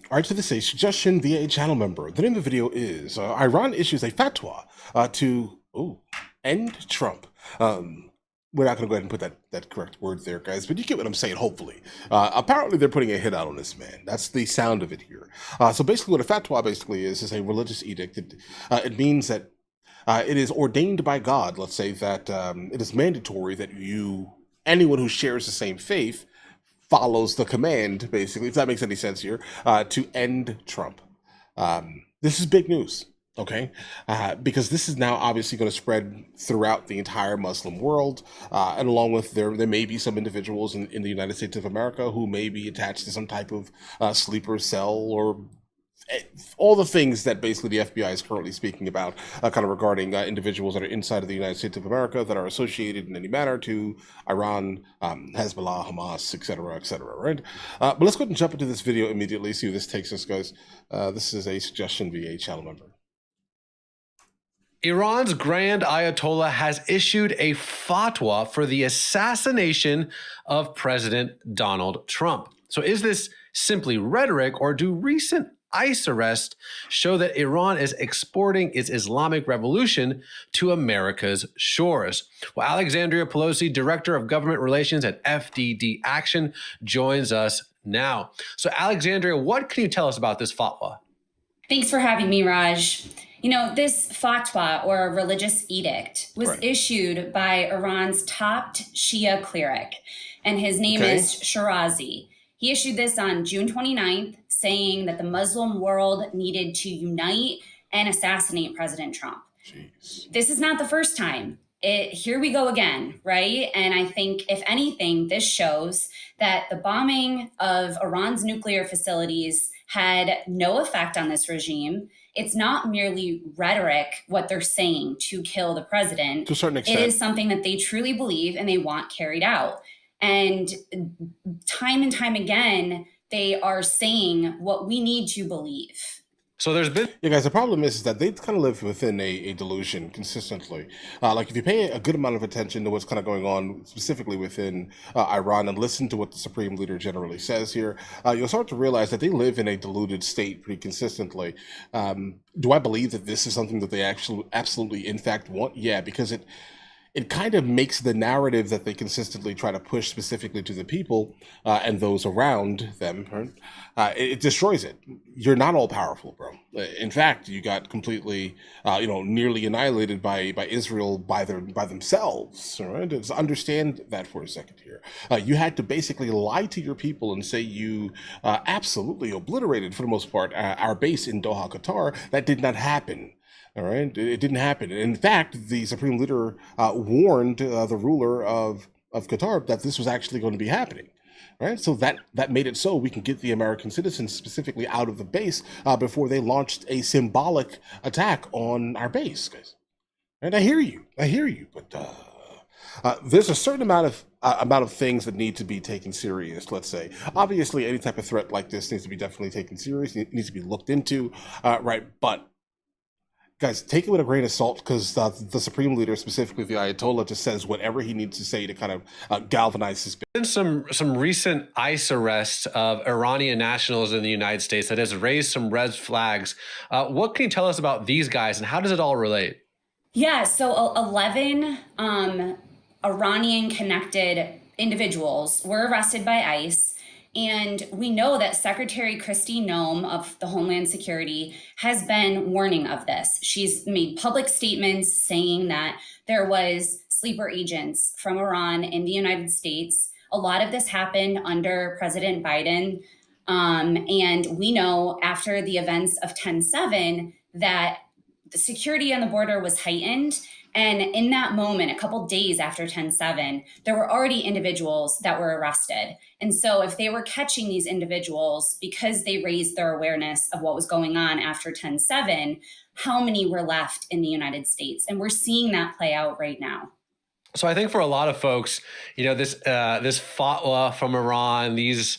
All right, so this is a suggestion via a channel member. The name of the video is Iran issues a fatwa to end Trump. We're not going to go ahead and put that correct word there, guys, but you get what I'm saying, hopefully. Apparently, they're putting a hit out on this man. That's the sound of it here. So basically, what a fatwa basically is a religious edict. It means that it is ordained by God, let's say, that it is mandatory that anyone who shares the same faith, follows the command, basically, if that makes any sense here, to end Trump. This is big news, okay? Because this is now obviously going to spread throughout the entire Muslim world, and along with there may be some individuals in the United States of America who may be attached to some type of sleeper cell or all the things that basically the FBI is currently speaking about, kind of regarding individuals that are inside of the United States of America that are associated in any manner to Iran, Hezbollah, Hamas, etc., right? But let's go ahead and jump into this video immediately, see where this takes us, guys. This is a suggestion via a channel member. Iran's Grand Ayatollah has issued a fatwa for the assassination of President Donald Trump. So is this simply rhetoric, or do recent ICE arrests show that Iran is exporting its Islamic revolution to America's shores? Well, Alexandria Pelosi, Director of Government Relations at FDD Action, joins us now. So Alexandria, what can you tell us about this fatwa? Thanks for having me, Raj. You know, this fatwa, or a religious edict, was issued by Iran's top Shia cleric, and his name is Shirazi. He issued this on June 29th, saying that the Muslim world needed to unite and assassinate President Trump. Jeez. This is not the first time. Here we go again, right? And I think, if anything, this shows that the bombing of Iran's nuclear facilities had no effect on this regime. It's not merely rhetoric, what they're saying, to kill the president. To a certain extent. It is something that they truly believe and they want carried out. And time again, they are saying what we need to believe. So there's been... Yeah, guys, the problem is that they kind of live within a delusion consistently. Like, if you pay a good amount of attention to what's kind of going on specifically within Iran and listen to what the Supreme Leader generally says here, you'll start to realize that they live in a deluded state pretty consistently. Do I believe that this is something that they absolutely, in fact, want? Yeah, because it kind of makes the narrative that they consistently try to push specifically to the people and those around them, right? It destroys it. You're not all powerful, bro. In fact, you got completely, nearly annihilated by Israel by themselves. Right? Just understand that for a second here. You had to basically lie to your people and say you absolutely obliterated, for the most part, our base in Doha, Qatar. That did not happen. All right, it didn't happen. In fact, the Supreme Leader warned the ruler of Qatar that this was actually going to be happening. Right, so that made it so we can get the American citizens specifically out of the base before they launched a symbolic attack on our base, guys. And I hear you, but there's a certain amount of things that need to be taken serious. Let's say, obviously, any type of threat like this needs to be definitely taken serious. It needs to be looked into, right? But guys, take it with a grain of salt, because the Supreme Leader, specifically the Ayatollah, just says whatever he needs to say to kind of galvanize his base. Been some recent ICE arrests of Iranian nationals in the United States that has raised some red flags. What can you tell us about these guys, and how does it all relate? Yeah, so 11 Iranian-connected individuals were arrested by ICE. And we know that Secretary Kristi Noem of the Homeland Security has been warning of this. She's made public statements saying that there was sleeper agents from Iran in the United States. A lot of this happened under President Biden. And we know after the events of 10/7 that the security on the border was heightened. And in that moment, a couple days after 10/7, there were already individuals that were arrested. And so if they were catching these individuals because they raised their awareness of what was going on after 10/7, how many were left in the United States? And we're seeing that play out right now. So I think for a lot of folks, this fatwa from Iran, these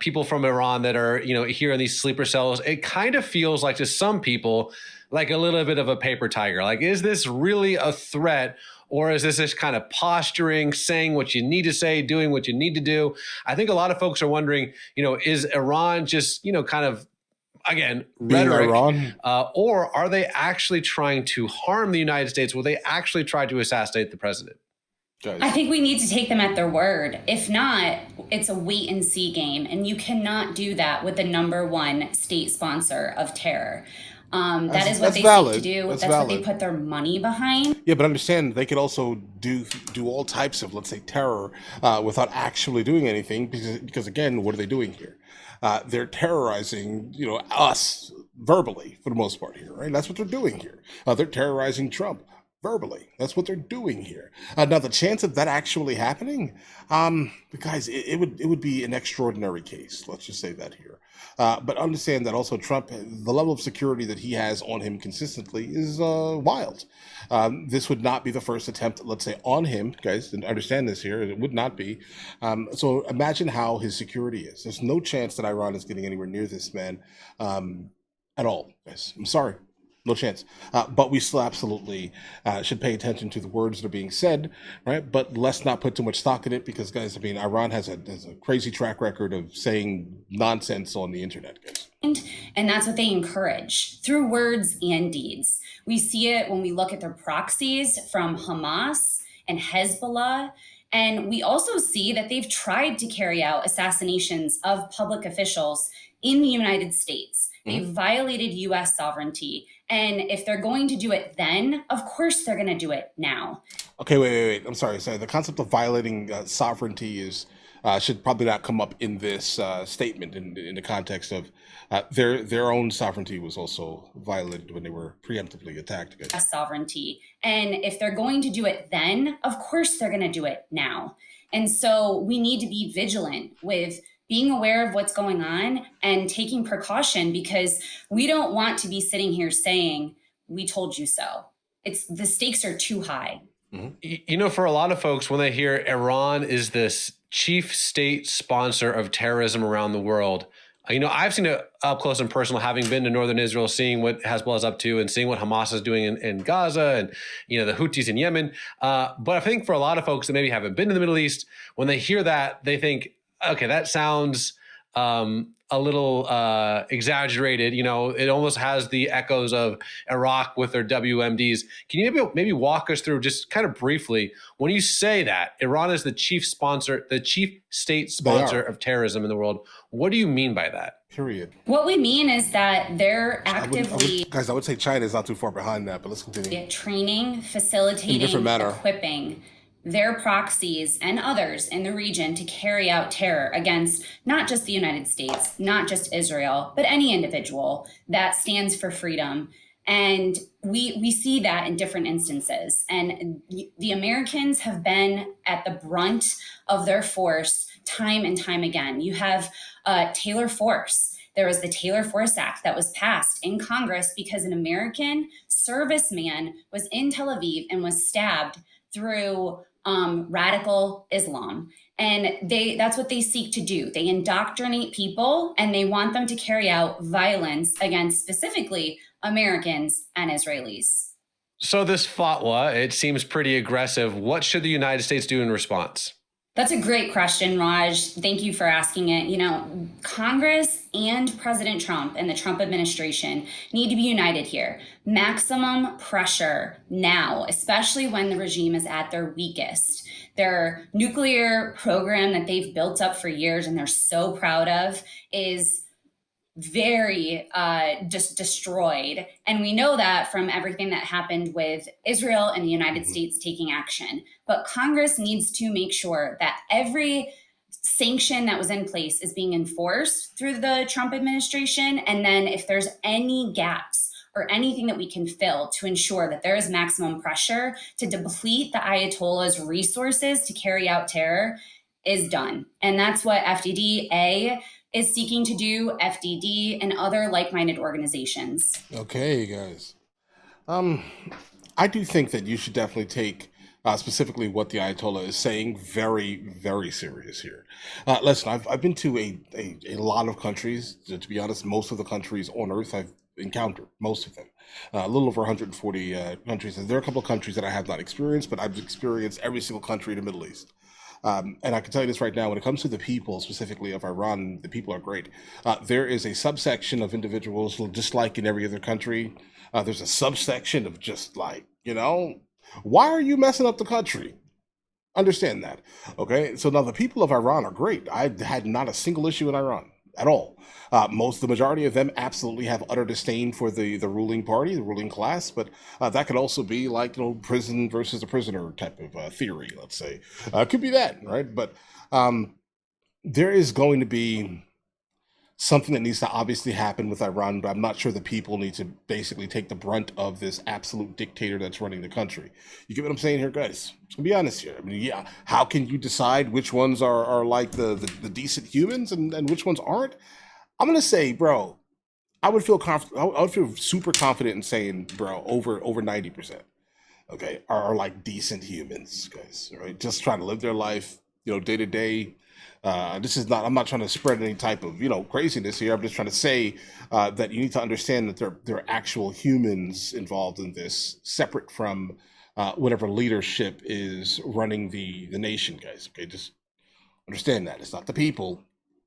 people from Iran that are, here in these sleeper cells, it kind of feels like, to some people, like a little bit of a paper tiger. Like, is this really a threat, Or is this just kind of posturing, saying what you need to say, doing what you need to do? I think a lot of folks are wondering, is Iran just, kind of, again, Being rhetoric, Iran? or are they actually trying to harm the United States? Will they actually try to assassinate the president? Guys. I think we need to take them at their word. If not, it's a wait and see game. And you cannot do that with the #1 state sponsor of terror. That is what they valid. seek to do. That's That's what valid. they put their money behind. Yeah, but understand they could also do all types of, let's say, terror without actually doing anything, because again, what are they doing here? They're terrorizing, us verbally for the most part here, right? That's what they're doing here. They're terrorizing Trump verbally. That's what they're doing here. Now, the chance of that actually happening, guys, it would be an extraordinary case. Let's just say that here. But understand that also Trump, the level of security that he has on him consistently is wild. This would not be the first attempt, let's say, on him, guys. And understand this here. It would not be. So imagine how his security is. There's no chance that Iran is getting anywhere near this man at all, guys. I'm sorry. No chance. But we still absolutely should pay attention to the words that are being said, right? But let's not put too much stock in it because, guys, I mean, Iran has a crazy track record of saying nonsense on the internet, guys. And that's what they encourage through words and deeds. We see it when we look at their proxies from Hamas and Hezbollah. And we also see that they've tried to carry out assassinations of public officials in the United States. They've violated U.S. sovereignty. And if they're going to do it then, of course they're going to do it now. Okay, wait. I'm sorry. The concept of violating sovereignty is should probably not come up in this statement in the context of their own sovereignty was also violated when they were preemptively attacked. U.S. sovereignty. And if they're going to do it then, of course they're going to do it now. And so we need to be vigilant with being aware of what's going on and taking precaution, because we don't want to be sitting here saying, we told you so. The stakes are too high. For a lot of folks, when they hear Iran is this chief state sponsor of terrorism around the world, I've seen it up close and personal, having been to northern Israel, seeing what Hezbollah is up to and seeing what Hamas is doing in Gaza and, the Houthis in Yemen. But I think for a lot of folks that maybe haven't been to the Middle East, when they hear that, they think, okay, that sounds a little exaggerated. It almost has the echoes of Iraq with their WMDs. Can you maybe walk us through just kind of briefly, when you say that Iran is the chief state sponsor of terrorism in the world, what do you mean by that? Period. What we mean is that they're actively I would say China is not too far behind that, but let's continue. Training, facilitating, equipping their proxies and others in the region to carry out terror against not just the United States, not just Israel, but any individual that stands for freedom. And we see that in different instances. And the Americans have been at the brunt of their force time and time again. You have Taylor Force. There was the Taylor Force Act that was passed in Congress because an American serviceman was in Tel Aviv and was stabbed through radical Islam. And that's what they seek to do. They indoctrinate people and they want them to carry out violence against specifically Americans and Israelis. So this fatwa, it seems pretty aggressive. What should the United States do in response? That's a great question, Raj. Thank you for asking it. Congress and President Trump and the Trump administration need to be united here. Maximum pressure now, especially when the regime is at their weakest. Their nuclear program that they've built up for years and they're so proud of is very just destroyed. And we know that from everything that happened with Israel and the United States taking action. But Congress needs to make sure that every sanction that was in place is being enforced through the Trump administration. And then if there's any gaps or anything that we can fill to ensure that there is maximum pressure to deplete the Ayatollah's resources to carry out terror is done. And that's what FDD-A is seeking to do, FDD and other like-minded organizations. Okay, guys. I do think that you should definitely take specifically what the Ayatollah is saying. Very, very serious here. Listen, I've been to a lot of countries. To be honest, most of the countries on Earth I've encountered, most of them. A little over 140 countries. And there are a couple of countries that I have not experienced, but I've experienced every single country in the Middle East. And I can tell you this right now, when it comes to the people, specifically of Iran, the people are great. There is a subsection of individuals, just like in every other country. There's a subsection of just like, why are you messing up the country? Understand that. Okay. So now the people of Iran are great. I had not a single issue in Iran at all. The majority of them absolutely have utter disdain for the ruling party, the ruling class, but that could also be like, prison versus a prisoner type of theory, let's say. Could be that, right? But there is going to be something that needs to obviously happen with Iran, but I'm not sure the people need to basically take the brunt of this absolute dictator that's running the country. You get what I'm saying here, guys? Let's be honest here. I mean, yeah, how can you decide which ones are like the decent humans and which ones aren't? I'm gonna say, bro, I would feel I would feel super confident in saying, bro, over 90%, okay, are like decent humans, guys, right? Just trying to live their life, day to day. This is not. I'm not trying to spread any type of craziness here. I'm just trying to say that you need to understand that there are actual humans involved in this, separate from whatever leadership is running the nation, guys. Okay, just understand that it's not the people,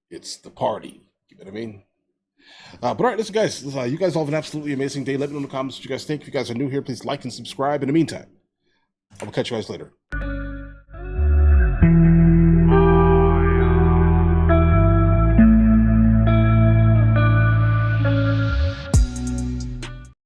it's the party. You know what I mean? But all right, listen, guys. You guys all have an absolutely amazing day. Let me know in the comments what you guys think. If you guys are new here, please like and subscribe. In the meantime, I will catch you guys later.